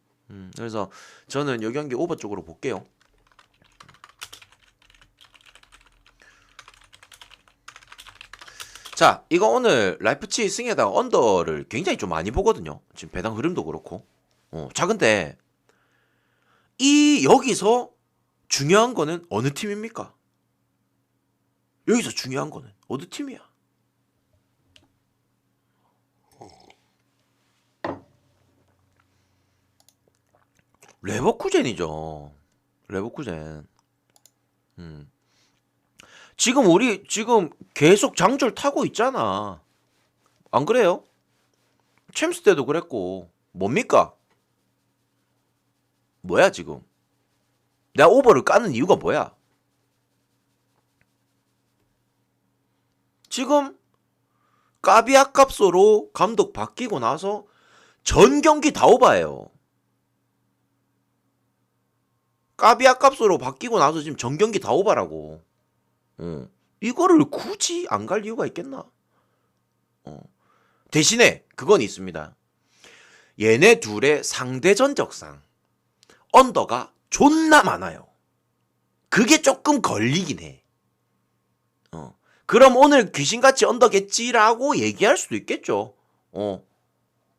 그래서 저는 이 경기 오버 쪽으로 볼게요. 자, 이거 오늘 라이프치히 승에다가 언더를 굉장히 좀 많이 보거든요. 지금 배당 흐름도 그렇고. 자, 근데 여기서 중요한 거는 어느 팀입니까? 여기서 중요한 거는 어느 팀이야? 레버쿠젠이죠. 레버쿠젠. 지금 계속 장줄 타고 있잖아. 안 그래요? 챔스 때도 그랬고. 뭡니까? 뭐야 지금? 내가 오버를 까는 이유가 뭐야? 지금 까비아 값으로 감독 바뀌고 나서 전 경기 다 오바예요. 까비아 값으로 바뀌고 나서 지금 전 경기 다 오바라고. 이거를 굳이 안 갈 이유가 있겠나? 대신에 그건 있습니다. 얘네 둘의 상대 전적상 언더가 존나 많아요. 그게 조금 걸리긴 해. 그럼 오늘 귀신같이 언더겠지라고 얘기할 수도 있겠죠.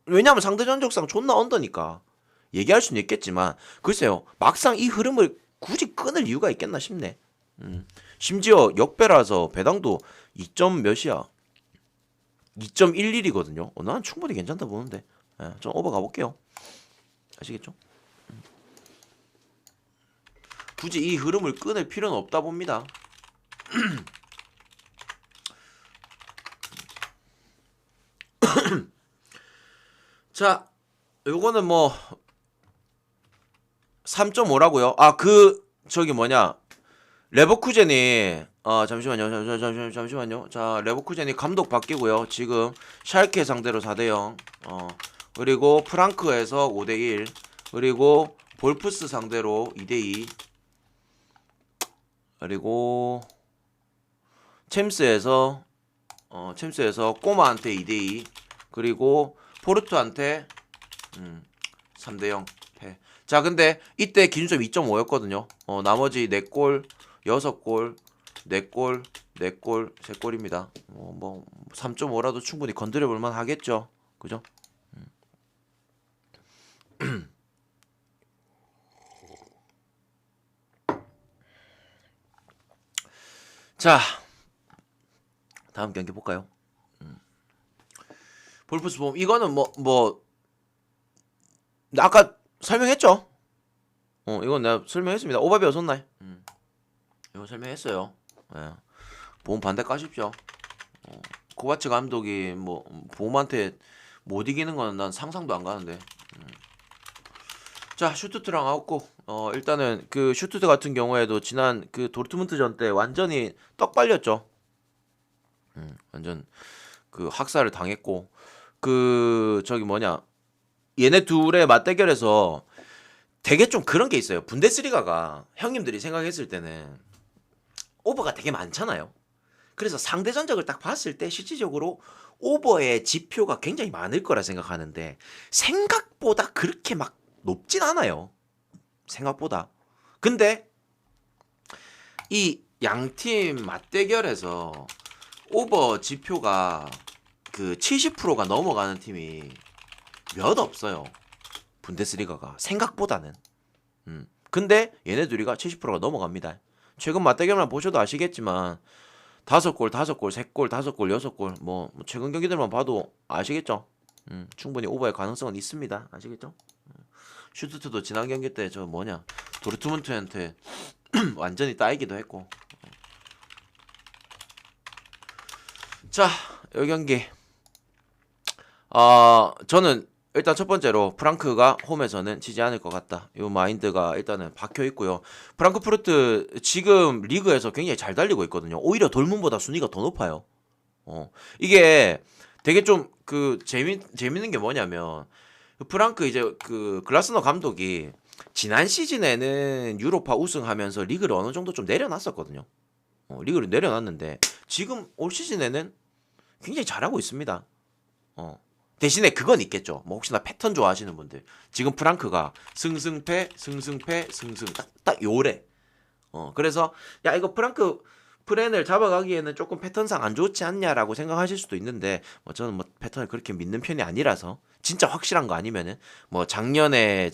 왜냐면 상대 전적상 존나 언더니까 얘기할 수는 있겠지만 글쎄요. 막상 이 흐름을 굳이 끊을 이유가 있겠나 싶네. 심지어 역배라서 배당도 2점 몇이야? 2.11이거든요. 난 충분히 괜찮다 보는데. 좀 오버 가볼게요. 아시겠죠? 굳이 이 흐름을 끊을 필요는 없다 봅니다. 자, 요거는 뭐 3.5라고요. 저기 뭐냐? 레버쿠젠이 잠시만요. 자, 레버쿠젠이 감독 바뀌고요. 지금 샬케 상대로 4대0. 그리고 프랑크에서 5대1. 그리고 볼프스 상대로 2대2. 그리고 챔스에서 꼬마한테 2대2. 그리고 포르투한테 3대0 패. 자, 근데 이때 기준점 2.5였거든요. 나머지 4골, 6골, 4골, 4골, 3골입니다. 뭐 3.5라도 충분히 건드려 볼만 하겠죠. 그죠? 자, 다음 경기 볼까요? 볼프스 봄 이거는 아까 설명했죠? 이건 내가 설명했습니다. 오바비어 손날. 이거 설명했어요. 예. 보험 반대 까십시오. 코바츠 감독이 뭐 보험한테 못 이기는 건 난 상상도 안 가는데. 자, 슈투트랑 아웃고. 일단은 그 슈투트 같은 경우에도 지난 그 도르트문트전 때 완전히 떡 빨렸죠. 완전 그 학살을 당했고 저기 뭐냐 얘네 둘의 맞대결에서 되게 좀 그런 게 있어요. 분데스리가가 형님들이 생각했을 때는 오버가 되게 많잖아요. 그래서 상대 전적을 딱 봤을 때 실질적으로 오버의 지표가 굉장히 많을 거라 생각하는데 생각보다 그렇게 막 높진 않아요. 생각보다. 근데 이 양팀 맞대결에서 오버 지표가 그 70%가 넘어가는 팀이 몇 없어요. 분데스리가가 생각보다는. 근데 얘네 둘이가 70%가 넘어갑니다. 최근 맞대결만 보셔도 아시겠지만 5골, 5골, 3골, 5골, 6골 뭐 최근 경기들만 봐도 아시겠죠? 충분히 오버의 가능성은 있습니다. 아시겠죠? 슈투트도 지난 경기 때 도르트문트한테 완전히 따이기도 했고. 자, 이 경기 저는 일단 첫 번째로 프랑크가 홈에서는 지지 않을 것 같다. 이 마인드가 일단은 박혀 있고요. 프랑크푸르트 지금 리그에서 굉장히 잘 달리고 있거든요. 오히려 돌문보다 순위가 더 높아요. 이게 되게 좀 재밌는 게 뭐냐면 프랑크 이제 그 글라스너 감독이 지난 시즌에는 유로파 우승하면서 리그를 어느 정도 좀 내려놨었거든요. 리그를 내려놨는데 지금 올 시즌에는 굉장히 잘하고 있습니다. 대신에 그건 있겠죠. 뭐 혹시나 패턴 좋아하시는 분들 지금 프랑크가 승승패 딱 요래. 그래서 야 이거 프랑크 프렌을 잡아가기에는 조금 패턴상 안 좋지 않냐라고 생각하실 수도 있는데 저는 뭐 패턴을 그렇게 믿는 편이 아니라서 진짜 확실한 거 아니면은 뭐 작년에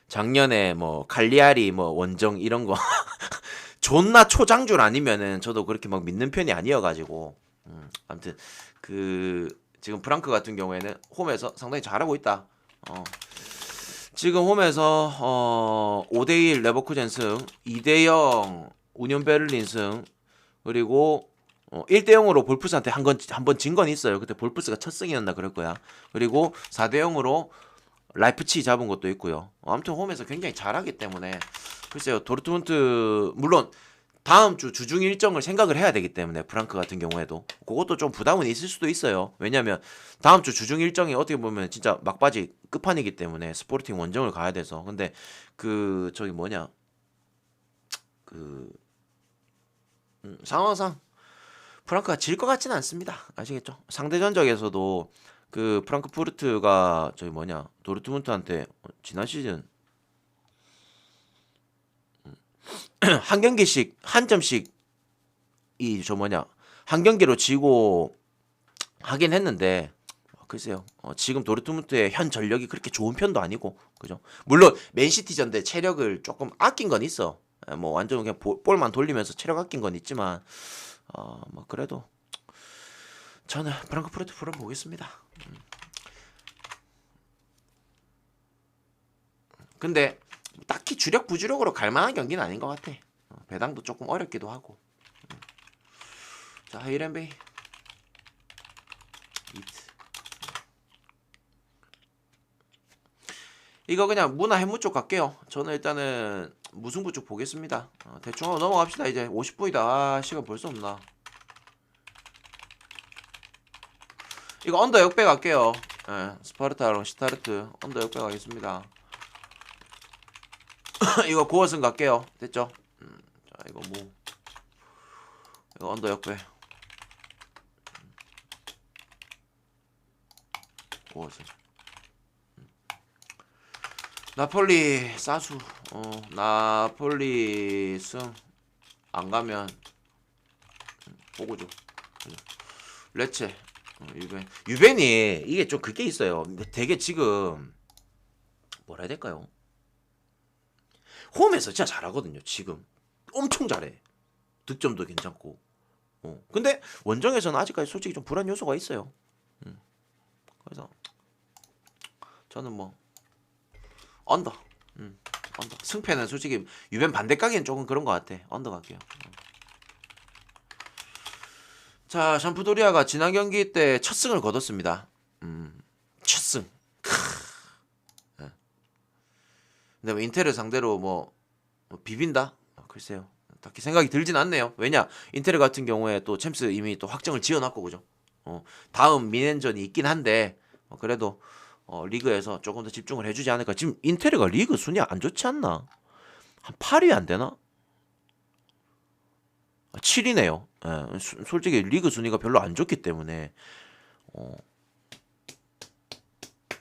작년에 뭐 칼리아리 뭐 원정 이런 거 존나 초장줄 아니면은 저도 그렇게 막 믿는 편이 아니어가지고 아무튼 지금 프랑크 같은 경우에는 홈에서 상당히 잘하고 있다. 지금 홈에서 5대1 레버쿠젠 승, 2대0 우니온 베를린 승, 그리고 1대0으로 볼프스한테 한 번 진 건 있어요. 그때 볼프스가 첫 승이었나 그럴 거야. 그리고 4대0으로 라이프치 잡은 것도 있고요. 아무튼 홈에서 굉장히 잘하기 때문에 글쎄요. 도르트문트 물론 다음 주 주중 일정을 생각을 해야 되기 때문에 프랑크 같은 경우에도 그것도 좀 부담은 있을 수도 있어요. 왜냐면 다음 주 주중 일정이 어떻게 보면 진짜 막바지 끝판이기 때문에 스포르팅 원정을 가야 돼서. 근데 그 저기 뭐냐 그 상황상 프랑크가 질 것 같지는 않습니다. 아시겠죠? 상대 전적에서도 그 프랑크푸르트가 저기 뭐냐 도르트문트한테 지난 시즌 한 경기씩 한 점씩 이 저 뭐냐 한 경기로 지고 하긴 했는데 글쎄요. 지금 도르트문트의 현 전력이 그렇게 좋은 편도 아니고 그죠? 물론 맨시티전데 체력을 조금 아낀 건 있어. 뭐 완전 그냥 볼만 돌리면서 체력 아낀 건 있지만 뭐 그래도 저는 프랑크푸르트 풀어 보겠습니다. 근데 딱히 주력 부주력으로 갈 만한 경기는 아닌 것 같아. 배당도 조금 어렵기도 하고. 자, 하이렌베이 이트. 이거 그냥 무나 해무 쪽 갈게요. 저는 일단은 무승부 쪽 보겠습니다. 대충 하고 넘어갑시다. 이제 50분이다. 아, 시간 벌써 없나. 이거 언더 역배 갈게요. 스파르타랑 시타르트 언더 역배 가겠습니다. 이거 고어승 갈게요. 됐죠? 자, 이거 이거 언더 역배. 고어승. 나폴리 사수. 나폴리 승 안 가면 보고죠. 레체. 유벤이 이게 좀 그게 있어요. 되게 지금 뭐라 해야 될까요? 홈에서 진짜 잘하거든요. 지금 엄청 잘해. 득점도 괜찮고. 근데 원정에서는 아직까지 솔직히 좀 불안 요소가 있어요. 그래서 저는 뭐 언더. 언더. 승패는 솔직히 유벤 반대가기엔 조금 그런 것 같아. 언더 갈게요. 자, 샴푸도리아가 지난 경기 때 첫 승을 거뒀습니다. 첫 승. 네. 근데 뭐 인텔을 상대로 뭐 비빈다? 글쎄요. 딱히 생각이 들진 않네요. 왜냐? 인텔 같은 경우에 또 챔스 이미 또 확정을 지어놨고 그죠? 다음 미넨전이 있긴 한데 그래도 리그에서 조금 더 집중을 해주지 않을까. 지금 인테르가 리그 순위 안 좋지 않나? 한 8위 안 되나? 7위네요. 예, 솔직히 리그 순위가 별로 안 좋기 때문에.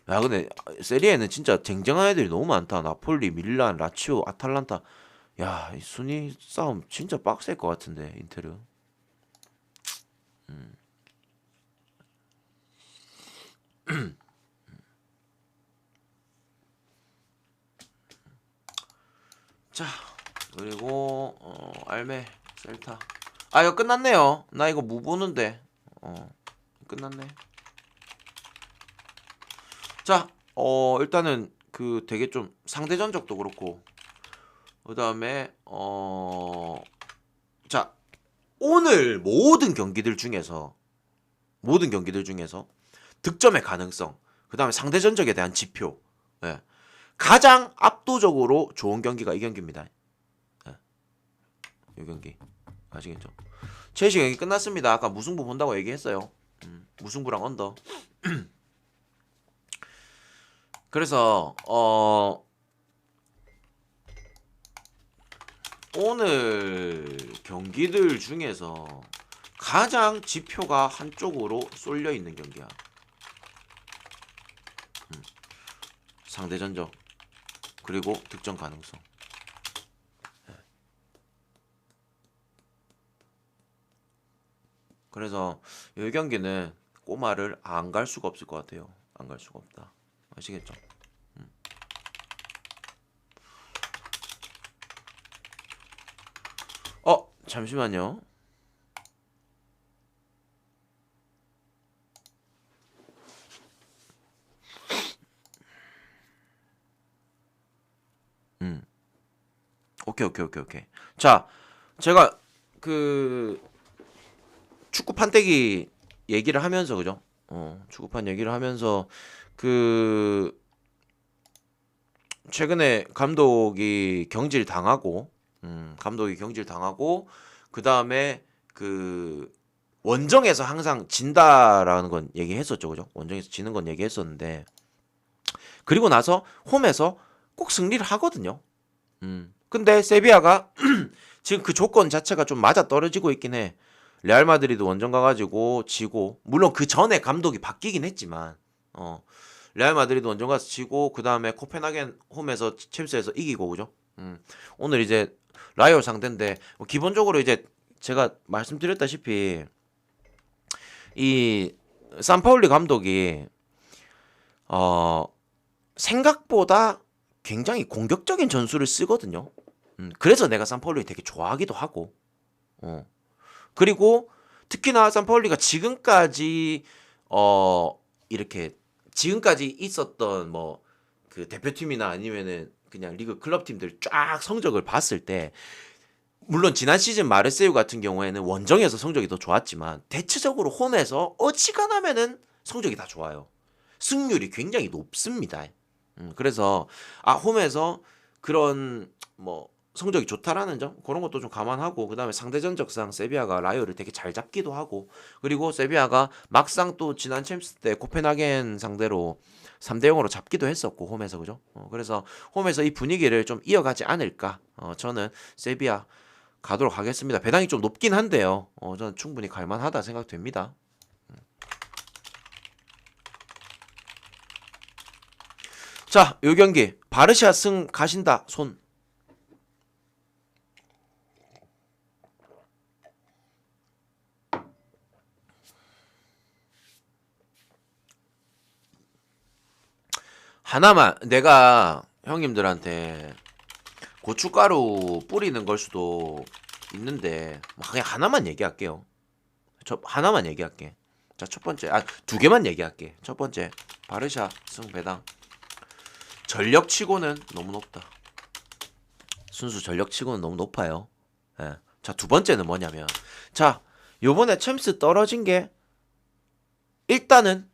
야, 근데 세리에는 진짜 쟁쟁한 애들이 너무 많다. 나폴리, 밀란, 라치오, 아탈란타. 야, 이 순위 싸움 진짜 빡셀 것 같은데 인테르. 자, 그리고 알메, 셀타. 아, 이거 끝났네요. 나 이거 무 보는데. 끝났네. 자, 일단은 그 되게 좀 상대 전적도 그렇고 그다음에 자, 오늘 모든 경기들 중에서 득점의 가능성, 그다음에 상대 전적에 대한 지표. 예. 가장 압도적으로 좋은 경기가 이 경기입니다. 예. 이 경기. 아시겠죠? 첼시 경기 끝났습니다. 아까 무승부 본다고 얘기했어요. 무승부랑 언더. 그래서 오늘 경기들 중에서 가장 지표가 한쪽으로 쏠려 있는 경기야. 상대 전적 그리고 득점 가능성. 그래서 이 경기는 꼬마를 안 갈 수가 없을 것 같아요. 안 갈 수가 없다. 아시겠죠? 잠시만요. 오케이. 자, 제가 그 축구 판때기 얘기를 하면서 그죠? 축구판 얘기를 하면서 그 최근에 감독이 경질 당하고 감독이 경질 당하고 그 다음에 그 원정에서 항상 진다라는 건 얘기했었죠, 그죠? 원정에서 지는 건 얘기했었는데 그리고 나서 홈에서 꼭 승리를 하거든요. 근데 세비야가 지금 그 조건 자체가 좀 맞아 떨어지고 있긴 해. 레알 마드리드 원정 가가지고 지고 물론 그 전에 감독이 바뀌긴 했지만 레알 마드리드 원정 가서 지고 그 다음에 코펜하겐 홈에서 챔스에서 이기고 그죠? 오늘 이제 라이올 상대인데 뭐 기본적으로 이제 제가 말씀드렸다시피 이 산파울리 감독이 생각보다 굉장히 공격적인 전술을 쓰거든요. 그래서 내가 산파울리 되게 좋아하기도 하고 그리고 특히나 산파울리가 지금까지 이렇게 지금까지 있었던 뭐 그 대표팀이나 아니면은 그냥 리그 클럽 팀들 쫙 성적을 봤을 때 물론 지난 시즌 마르세유 같은 경우에는 원정에서 성적이 더 좋았지만 대체적으로 홈에서 어지간하면은 성적이 다 좋아요. 승률이 굉장히 높습니다. 그래서 홈에서 그런 뭐 성적이 좋다라는 점 그런 것도 좀 감안하고 그다음에 상대 전적상 세비야가 라이오를 되게 잘 잡기도 하고 그리고 세비야가 막상 또 지난 챔스 때 코펜하겐 상대로 3대 0으로 잡기도 했었고 홈에서 그죠? 그래서 홈에서 이 분위기를 좀 이어가지 않을까? 저는 세비야 가도록 하겠습니다. 배당이 좀 높긴 한데요. 저는 충분히 갈만하다 생각됩니다. 자, 요 경기 바르샤 승 가신다 손. 하나만 내가 형님들한테 고춧가루 뿌리는 걸 수도 있는데 그냥 하나만 얘기할게요. 저 하나만 얘기할게. 자, 첫 번째 두 개만 얘기할게. 첫 번째 바르샤 승 배당 전력치고는 너무 높다. 순수 전력치고는 너무 높아요. 예. 자, 두 번째는 뭐냐면 자, 요번에 챔스 떨어진 게 일단은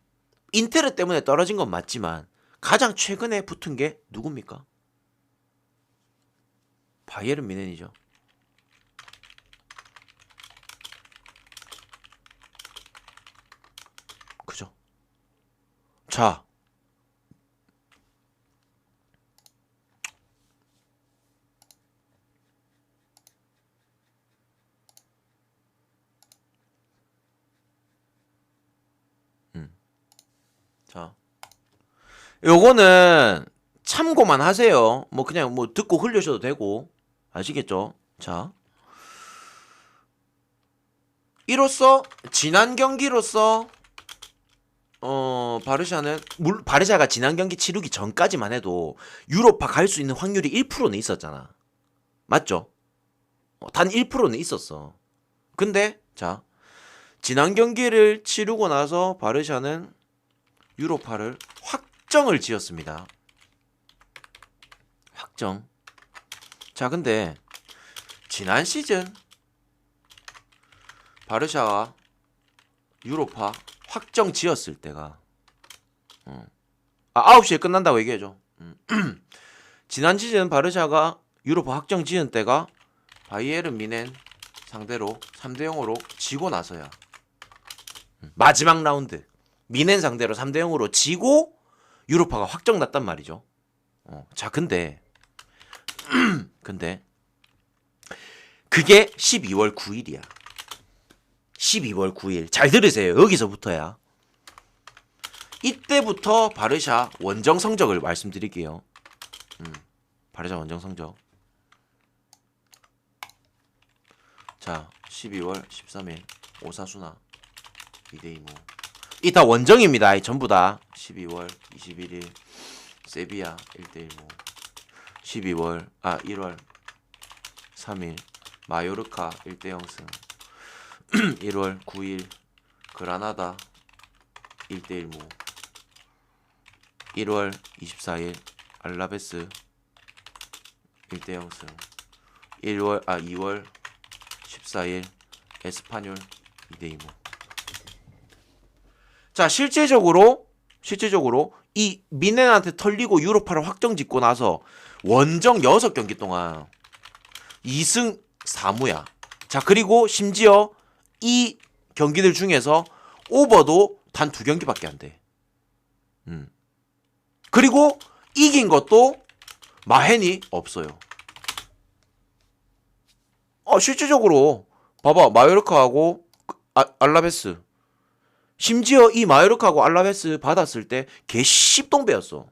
인테르 때문에 떨어진 건 맞지만 가장 최근에 붙은 게 누굽니까? 바이에른 뮌헨이죠. 그죠? 자, 자, 요거는 참고만 하세요. 뭐 그냥 뭐 듣고 흘려셔도 되고 아시겠죠? 자, 이로써 지난 경기로서 바르샤는 바르샤가 지난 경기 치르기 전까지만 해도 유로파 갈 수 있는 확률이 1%는 있었잖아. 맞죠? 단 1%는 있었어. 근데 자, 지난 경기를 치르고 나서 바르샤는 유로파를 확정을 지었습니다. 확정. 자, 근데 지난 시즌 바르샤가 유로파 확정 지었을 때가 9시에 끝난다고 얘기해줘. 지난 시즌 바르샤가 유로파 확정 지은 때가 바이에른 뮌헨 상대로 3대 0으로 지고 나서야 마지막 라운드 뮌헨 상대로 3대 0으로 지고 유로파가 확정 났단 말이죠. 자, 근데 그게 12월 9일이야. 12월 9일. 잘 들으세요. 여기서부터야. 이때부터 바르샤 원정 성적을 말씀드릴게요. 바르샤 원정 성적. 자, 12월 13일 오사수나 2대2 무. 이 다 원정입니다. 전부 다. 12월 21일 세비야 1대1 무. 1월 3일 마요르카 1대0 승. 1월 9일 그라나다 1대1 무. 1월 24일 알라베스 1대0 승. 2월 14일 에스파뇰 2대2 무. 자, 실제적으로 이 뮌헨한테 털리고 유로파를 확정 짓고 나서 원정 6경기 동안 2승 4무야. 자, 그리고 심지어 이 경기들 중에서 오버도 단 2경기밖에 안 돼. 그리고 이긴 것도 마헨이 없어요. 실질적으로 봐봐. 마요르카하고 알라베스. 심지어 이 마요르카하고 알라베스 받았을 때 개 씹동배였어.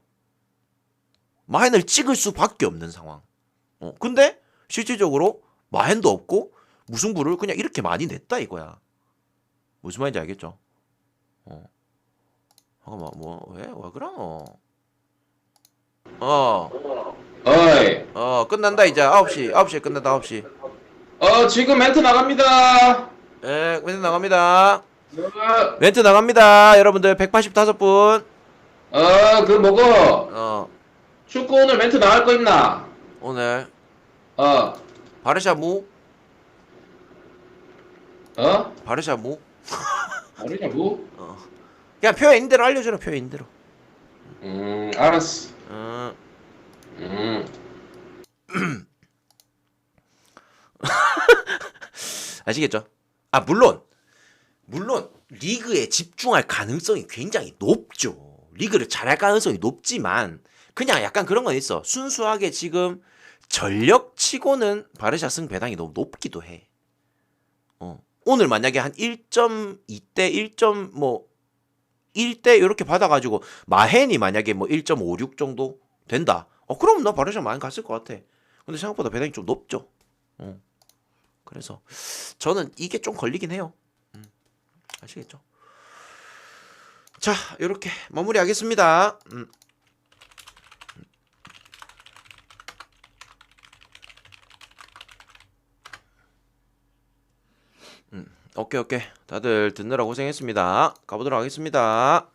마헨을 찍을 수밖에 없는 상황. 근데 실질적으로 마헨도 없고 무승부를 그냥 이렇게 많이 냈다 이거야. 무슨 말인지 알겠죠? 잠깐만 왜 그러노? 어이. 끝난다 이제 9시에 끝난다 9시. 지금 멘트 나갑니다. 멘트 나갑니다. 멘트 나갑니다. 여러분들 185분. 그 뭐고? 축구 오늘 멘트 나갈 거 있나? 오늘 어, 바르샤 무? 어? 바르샤 무? 아니냐고? 그냥 표현인 대로 알려주라 표현인 대로. 알았어. 어. 아시겠죠? 물론 리그에 집중할 가능성이 굉장히 높죠. 리그를 잘할 가능성이 높지만 그냥 약간 그런 건 있어. 순수하게 지금 전력치고는 바르샤 승 배당이 너무 높기도 해. 오늘 만약에 한 1.2대 1대 이렇게 받아가지고 마헨이 만약에 뭐 1.56 정도 된다. 그럼 나 바르샤 많이 갔을 것 같아. 근데 생각보다 배당이 좀 높죠. 그래서 저는 이게 좀 걸리긴 해요. 아시겠죠? 자, 이렇게 마무리하겠습니다. 오케이. 다들 듣느라 고생했습니다. 가보도록 하겠습니다.